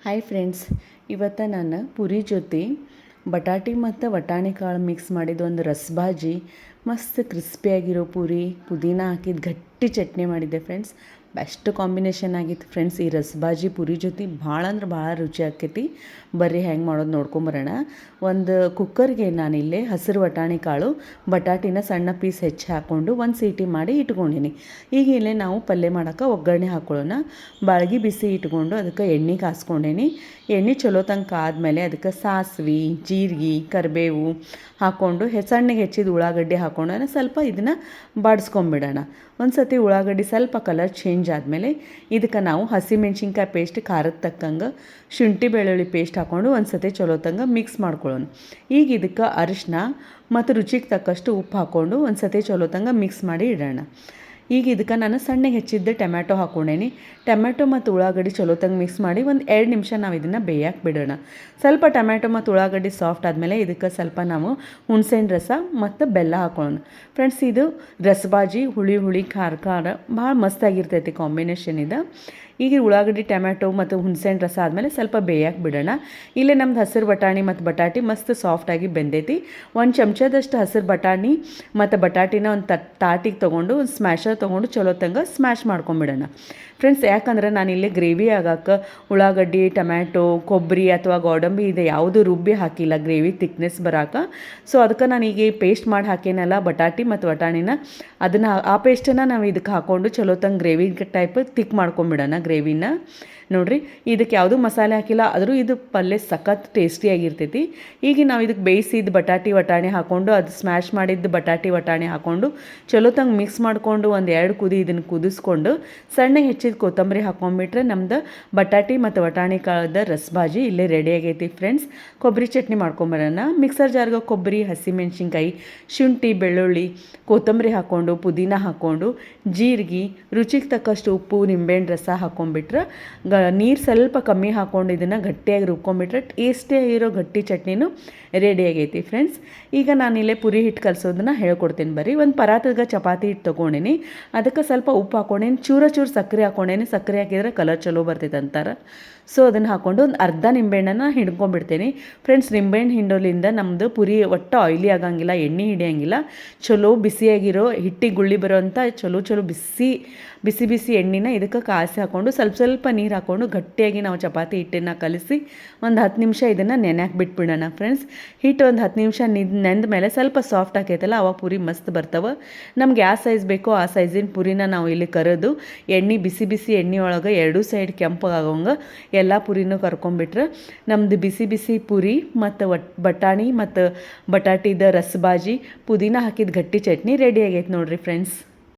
Hi friends, ಇವತ್ತು ನಾನು ಪುರಿ ಜೊತೆ ಬಟಾಟಿ ಮತ್ತು ವಟಾಣಿ ಕಾಳು ಮಿಕ್ಸ್ ಮಾಡಿದ ಒಂದು ರಸಬಾಜಿ, ಮಸ್ತ್ ಕ್ರಿಸ್ಪಿಯಾಗಿರೋ ಪುರಿ, ಪುದೀನ ಹಾಕಿದ ಗಟ್ಟಿ ಚಟ್ನಿ ಮಾಡಿದ್ದೆ ಫ್ರೆಂಡ್ಸ್. ಬೆಸ್ಟ್ ಕಾಂಬಿನೇಷನ್ ಆಗಿತ್ತು ಫ್ರೆಂಡ್ಸ್. ಈ ರಸಬಾಜಿ ಪುರಿ ಜೊತೆ ಭಾಳ ಅಂದ್ರೆ ಭಾಳ ರುಚಿ ಆಕೈತಿ. ಬರ್ರಿ ಹೆಂಗೆ ಮಾಡೋದು ನೋಡ್ಕೊಂಬರೋಣ. ಒಂದು ಕುಕ್ಕರ್ಗೆ ನಾನಿಲ್ಲೇ ಹಸಿರು ವಟಾಣಿ ಕಾಳು, ಬಟಾಟಿನ ಸಣ್ಣ ಪೀಸ್ ಹೆಚ್ಚಿ ಹಾಕ್ಕೊಂಡು ಒಂದು ಸೀಟಿ ಮಾಡಿ ಇಟ್ಕೊಂಡೀನಿ. ಈಗ ಇಲ್ಲೇ ನಾವು ಪಲ್ಯ ಮಾಡೋಕೆ ಒಗ್ಗರಣೆ ಹಾಕ್ಕೊಳ್ಳೋಣ. ಬಾಳ್ಗಿ ಬಿಸಿ ಇಟ್ಕೊಂಡು ಅದಕ್ಕೆ ಎಣ್ಣೆ ಕಾಸ್ಕೊಂಡೇನಿ. ಎಣ್ಣೆ ಚಲೋ ತನಕ ಆದಮೇಲೆ ಅದಕ್ಕೆ ಸಾಸಿವೆ, ಜೀರಿಗೆ, ಕರಿಬೇವು ಹಾಕ್ಕೊಂಡು ಸಣ್ಣಗೆ ಹೆಚ್ಚಿದ ಉಳ್ಳಾಗಡ್ಡಿ ಹಾಕ್ಕೊಂಡು ಸ್ವಲ್ಪ ಇದನ್ನು ಬಾಡಿಸ್ಕೊಂಬಿಡೋಣ. ಒಂದು ಸತಿ ಉಳ್ಳಾಗಡ್ಡಿ ಸ್ವಲ್ಪ ಕಲರ್ ಚೇಂಜ್ ಆದಮೇಲೆ ಇದಕ್ಕೆ ನಾವು ಹಸಿಮೆಣ್ಸಿನ್ಕಾಯಿ ಪೇಸ್ಟ್, ಖಾರದ ತಕ್ಕಂಗೆ ಶುಂಠಿ ಬೆಳ್ಳುಳ್ಳಿ ಪೇಸ್ಟ್ ಹಾಕ್ಕೊಂಡು ಒಂದು ಸತಿ ಚಲೋ ತಂಗ ಮಿಕ್ಸ್ ಮಾಡ್ಕೊಳ್ಳೋಣ. ಈಗ ಇದಕ್ಕೆ ಅರಿಶಿನ ಮತ್ತು ರುಚಿಗೆ ತಕ್ಕಷ್ಟು ಉಪ್ಪು ಹಾಕ್ಕೊಂಡು ಒಂದು ಸತಿ ಚಲೋ ತಂಗ ಮಿಕ್ಸ್ ಮಾಡಿ ಇಡೋಣ. ಈಗ ಇದಕ್ಕೆ ನಾನು ಸಣ್ಣಗೆ ಹೆಚ್ಚಿದ್ದೆ ಟೊಮ್ಯಾಟೊ ಹಾಕ್ಕೊಂಡೇನಿ. ಟೊಮ್ಯಾಟೊ ಮತ್ತು ಉಳ್ಳಾಗಡ್ಡಿ ಚಲೋ ತಂಗ ಮಿಕ್ಸ್ ಮಾಡಿ ಒಂದು 2 ನಿಮಿಷ ನಾವು ಇದನ್ನು ಬೇಯಕ್ಕೆ ಬಿಡೋಣ. ಸ್ವಲ್ಪ ಟೊಮ್ಯಾಟೊ ಮತ್ತು ಉಳ್ಳಾಗಡ್ಡಿ ಸಾಫ್ಟ್ ಆದಮೇಲೆ ಇದಕ್ಕೆ ಸ್ವಲ್ಪ ನಾವು ಹುಣಸೆಹಣ್ಣು ರಸ ಮತ್ತು ಬೆಲ್ಲ ಹಾಕೊಳ್ಳೋಣ. ಫ್ರೆಂಡ್ಸ್, ಇದು ರಸಬಾಜಿ ಹುಳಿ ಹುಳಿ ಖಾರ ಖಾರ ಭಾಳ ಮಸ್ತಾಗಿರ್ತೈತಿ ಕಾಂಬಿನೇಷನ್ ಇದು. ಈಗ ಉಳ್ಳಾಗಡ್ಡಿ, ಟೊಮ್ಯಾಟೊ ಮತ್ತು ಹುಣಸೆಹಣ್ಣು ರಸ ಆದಮೇಲೆ ಸ್ವಲ್ಪ ಬೇಯಕ್ಕೆ ಬಿಡೋಣ. ಇಲ್ಲೇ ನಮ್ದು ಹಸಿರು ಬಟಾಣಿ ಮತ್ತು ಬಟಾಟಿ ಮಸ್ತ್ ಸಾಫ್ಟಾಗಿ ಬೆಂದೈತಿ. ಒಂದು ಚಮಚದಷ್ಟು ಹಸಿರು ಬಟಾಣಿ ಮತ್ತು ಬಟಾಟಿನ ಒಂದು ತಾಟಿಗೆ ತೊಗೊಂಡು ಒಂದು ಸ್ಮ್ಯಾಶರ್ ತೊಗೊಂಡು ಚಲೋ ತಂಗ ಸ್ಮ್ಯಾಶ್ ಮಾಡ್ಕೊಂಬಿಡೋಣ. ಫ್ರೆಂಡ್ಸ್, ಯಾಕಂದ್ರೆ ನಾನಿಲ್ಲಿ ಗ್ರೇವಿ ಆಗೋಕ್ಕೆ ಉಳ್ಳಾಗಡ್ಡಿ, ಟೊಮ್ಯಾಟೊ, ಕೊಬ್ಬರಿ ಅಥವಾ ಗೋಡಂಬಿ ಇದೆ ಯಾವುದು ರುಬ್ಬಿ ಹಾಕಿಲ್ಲ ಗ್ರೇವಿ ತಿಕ್ನೆಸ್ ಬರಾಕ. ಸೊ ಅದಕ್ಕೆ ನಾನು ಈಗ ಪೇಸ್ಟ್ ಮಾಡಿ ಹಾಕೇನಲ್ಲ ಬಟಾಟಿ ಮತ್ತು ವಟಾಣಿನ, ಅದನ್ನು ಆ ಪೇಸ್ಟನ್ನು ನಾವು ಇದಕ್ಕೆ ಹಾಕ್ಕೊಂಡು ಚಲೋ ತಂಗ ಗ್ರೇವಿ ಟೈಪ್ ತಿಕ್ ಮಾಡ್ಕೊಂಬಿಡೋಣ ಗ್ರೇವಿನ. ನೋಡಿರಿ, ಇದಕ್ಕೆ ಯಾವುದೂ ಮಸಾಲೆ ಹಾಕಿಲ್ಲ, ಆದರೂ ಇದು ಪಲ್ಯ ಸಖತ್ ಟೇಸ್ಟಿಯಾಗಿರ್ತೈತಿ. ಈಗ ನಾವು ಇದಕ್ಕೆ ಬೇಯಿಸಿದ ಬಟಾಟಿ ವಟಾಣಿ ಹಾಕ್ಕೊಂಡು ಅದು ಸ್ಮ್ಯಾಶ್ ಮಾಡಿದ್ದು ಬಟಾಟಿ ವಟಾಣಿ ಹಾಕ್ಕೊಂಡು ಚಲೋ ತಂಗ ಮಿಕ್ಸ್ ಮಾಡಿಕೊಂಡು ಒಂದು 2 ಕುದಿ ಇದನ್ನು ಕುದಿಸ್ಕೊಂಡು ಸಣ್ಣಗೆ ಹೆಚ್ಚಿದ ಕೊತ್ತಂಬರಿ ಹಾಕ್ಕೊಂಡ್ಬಿಟ್ರೆ ನಮ್ದು ಬಟಾಟಿ ಮತ್ತು ವಟಾಣಿ ಕಾಳದ ರಸಬಾಜಿ ಇಲ್ಲೇ ರೆಡಿ ಆಗೈತಿ ಫ್ರೆಂಡ್ಸ್. ಕೊಬ್ಬರಿ ಚಟ್ನಿ ಮಾಡ್ಕೊಂಬರೋಣ. ಮಿಕ್ಸರ್ ಜಾರ್ಗೆ ಕೊಬ್ಬರಿ, ಹಸಿಮೆಣ್ಸಿನ್ಕಾಯಿ, ಶುಂಠಿ, ಬೆಳ್ಳುಳ್ಳಿ, ಕೊತ್ತಂಬರಿ ಹಾಕ್ಕೊಂಡು ಪುದೀನ ಹಾಕ್ಕೊಂಡು ಜೀರಿಗೆ, ರುಚಿಗೆ ತಕ್ಕಷ್ಟು ಉಪ್ಪು, ನಿಂಬೆಹಣ್ಣು ರಸ ಹಾಕ್ಕೊಂಡ್ಬಿಟ್ರೆ ನೀರು ಸ್ವಲ್ಪ ಕಮ್ಮಿ ಹಾಕ್ಕೊಂಡು ಇದನ್ನು ಗಟ್ಟಿಯಾಗಿ ರುಬ್ಕೊಂಡ್ಬಿಟ್ರೆ ಟೇಸ್ಟಿಯಾಗಿರೋ ಗಟ್ಟಿ ಚಟ್ನಿನೂ ರೆಡಿ ಆಗೈತಿ ಫ್ರೆಂಡ್ಸ್. ಈಗ ನಾನಿಲ್ಲೇ ಪುರಿ ಹಿಟ್ಟು ಕಲಿಸೋದನ್ನು ಹೇಳ್ಕೊಡ್ತೀನಿ ಬರ್ರಿ. ಒಂದು ಪರಾತದ ಚಪಾತಿ ಹಿಟ್ಟು ತೊಗೊಂಡೇನಿ, ಅದಕ್ಕೆ ಸ್ವಲ್ಪ ಉಪ್ಪು ಹಾಕ್ಕೊಂಡೇನಿ, ಚೂರು ಸಕ್ಕರೆ ಹಾಕ್ಕೊಂಡೇನಿ. ಸಕ್ಕರೆ ಹಾಕಿದ್ರೆ ಕಲರ್ ಚಲೋ ಬರ್ತೈತೆ ಅಂತಾರೆ. ಸೊ ಅದನ್ನು ಹಾಕ್ಕೊಂಡು ಒಂದು ಅರ್ಧ ನಿಂಬೆಹಣ್ಣನ್ನು ಹಿಂಡ್ಕೊಂಡ್ಬಿಡ್ತೀನಿ ಫ್ರೆಂಡ್ಸ್. ನಿಂಬೆಹಣ್ಣು ಹಿಂಡೋಲಿಂದ ನಮ್ಮದು ಪುರಿ ಒಟ್ಟು ಆಯ್ಲಿ ಆಗಂಗಿಲ್ಲ, ಎಣ್ಣೆ ಹಿಡಿಯಂಗಿಲ್ಲ. ಚಲೋ ಬಿಸಿಯಾಗಿರೋ ಹಿಟ್ಟಿಗೆ ಗುಳ್ಳಿ ಬರೋ ಅಂಥ ಚಲೋ ಬಿಸಿ ಎಣ್ಣೆನ ಇದಕ್ಕೆ ಕಾಯಿಸಿ ಹಾಕ್ಕೊಂಡು ಸ್ವಲ್ಪ ನೀರು ಹಾಕ್ಕೊಂಡು ಗಟ್ಟಿಯಾಗಿ ನಾವು ಚಪಾತಿ ಹಿಟ್ಟನ್ನು ಕಲಿಸಿ ಒಂದು 10 ನಿಮಿಷ ಇದನ್ನು ನೆನೆಯಾಕೆ ಬಿಟ್ಬಿಡೋಣ ಫ್ರೆಂಡ್ಸ್. ಹಿಟ್ಟು ಒಂದು 10 ನಿಮಿಷ ನೆಂದ ಮೇಲೆ ಸ್ವಲ್ಪ ಸಾಫ್ಟ್ ಆಕೈತಲ್ಲ, ಅವಾಗ ಪುರಿ ಮಸ್ತ್ ಬರ್ತವೆ. ನಮ್ಗೆ ಯಾವ ಸೈಜ್ ಬೇಕೋ ಆ ಸೈಜಿನ ಪುರಿನ ನಾವು ಇಲ್ಲಿ ಕರೆದು ಎಣ್ಣೆ ಬಿಸಿ ಎಣ್ಣೆ ಒಳಗೆ 2 ಸೈಡ್ ಕೆಂಪಗಾಗೋಂಗೆ ಎಲ್ಲ ಪುರಿನೂ ಕರ್ಕೊಂಡ್ಬಿಟ್ರೆ ನಮ್ಮದು ಬಿಸಿ ಪುರಿ ಮತ್ತು ಬಟಾಣಿ ಮತ್ತು ಬಟಾಟಿದ ರಸಬಾಜಿ, ಪುದೀನ ಹಾಕಿದ ಗಟ್ಟಿ ಚಟ್ನಿ ರೆಡಿ ಆಗೈತೆ ನೋಡಿರಿ ಫ್ರೆಂಡ್ಸ್.